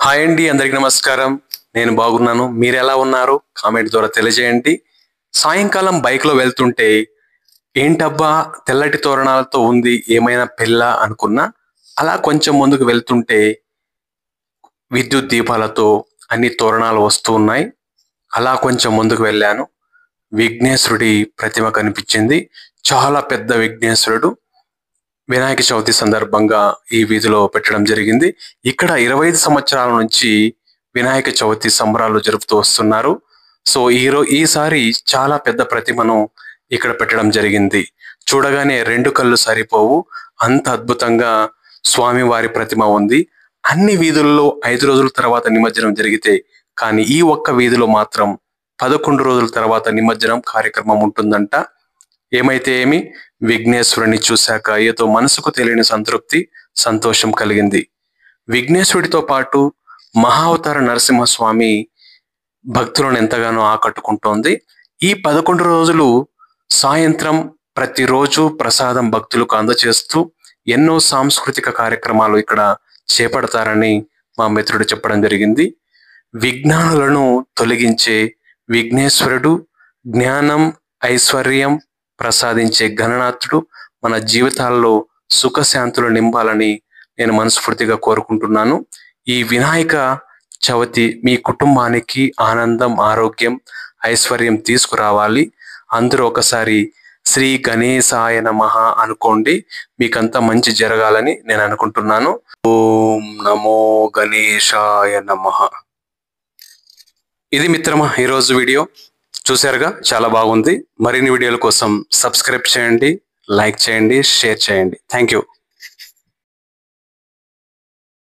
Hi అండి, అందరికి నమస్కారం. నేను బాగున్నాను. మీరు ఎలా ఉన్నారు? కామెంట్ ద్వారా తెలియజేయండి. సాయంకాలం బైక్లో వెళ్తుంటే ఏంటబ్బా తెల్లటి తోరణాలతో ఉంది, ఏమైనా పెళ్ళ అనుకున్నా. అలా కొంచెం ముందుకు వెళ్తుంటే విద్యుత్ దీపాలతో అన్ని తోరణాలు వస్తూ ఉన్నాయి. అలా కొంచెం ముందుకు వెళ్ళాను. విఘ్నేశ్వరుడి ప్రతిమ కనిపించింది. చాలా పెద్ద విఘ్నేశ్వరుడు. వినాయక చవితి సందర్భంగా ఈ వీధిలో పెట్టడం జరిగింది. ఇక్కడ 25 సంవత్సరాల నుంచి వినాయక చవితి సంబరాలు జరుపుతూ వస్తున్నారు. సో ఈసారి చాలా పెద్ద ప్రతిమను ఇక్కడ పెట్టడం జరిగింది. చూడగానే రెండు కళ్ళు సరిపోవు, అంత అద్భుతంగా స్వామివారి ప్రతిమ ఉంది. అన్ని వీధుల్లో 5 రోజుల తర్వాత నిమజ్జనం జరిగితే, కానీ ఈ ఒక్క వీధిలో మాత్రం 11 రోజుల తర్వాత నిమజ్జనం కార్యక్రమం ఉంటుందంట. ఏమైతే ఏమి, విఘ్నేశ్వరుని చూశాక ఏదో మనసుకు తెలియని సంతృప్తి, సంతోషం కలిగింది. విఘ్నేశ్వరుడితో పాటు మహావతార నరసింహస్వామి భక్తులను ఎంతగానో ఆకట్టుకుంటోంది. ఈ 11 రోజులు సాయంత్రం ప్రతిరోజు ప్రసాదం భక్తులకు అందజేస్తూ ఎన్నో సాంస్కృతిక కార్యక్రమాలు ఇక్కడ చేపడతారని మా మిత్రుడు చెప్పడం జరిగింది. విఘ్నాలను తొలగించే విఘ్నేశ్వరుడు, జ్ఞానం ఐశ్వర్యం ప్రసాదించే గణనాథుడు మన జీవితాల్లో సుఖశాంతులు నింపాలని నేను మనస్ఫూర్తిగా కోరుకుంటున్నాను. ఈ వినాయక చవితి మీ కుటుంబానికి ఆనందం, ఆరోగ్యం, ఐశ్వర్యం తీసుకురావాలి. అందరూ ఒకసారి శ్రీ గణేశాయ నమః అనుకోండి. మీకంతా మంచి జరగాలని నేను అనుకుంటున్నాను. ఓం నమో గణేశాయ నమః. ఇది మిత్రమా ఈరోజు వీడియో. చూశారుగా, చాలా బాగుంది. మరిన్ని వీడియోల కోసం సబ్స్క్రైబ్ చేయండి, లైక్ చేయండి, షేర్ చేయండి. Thank you.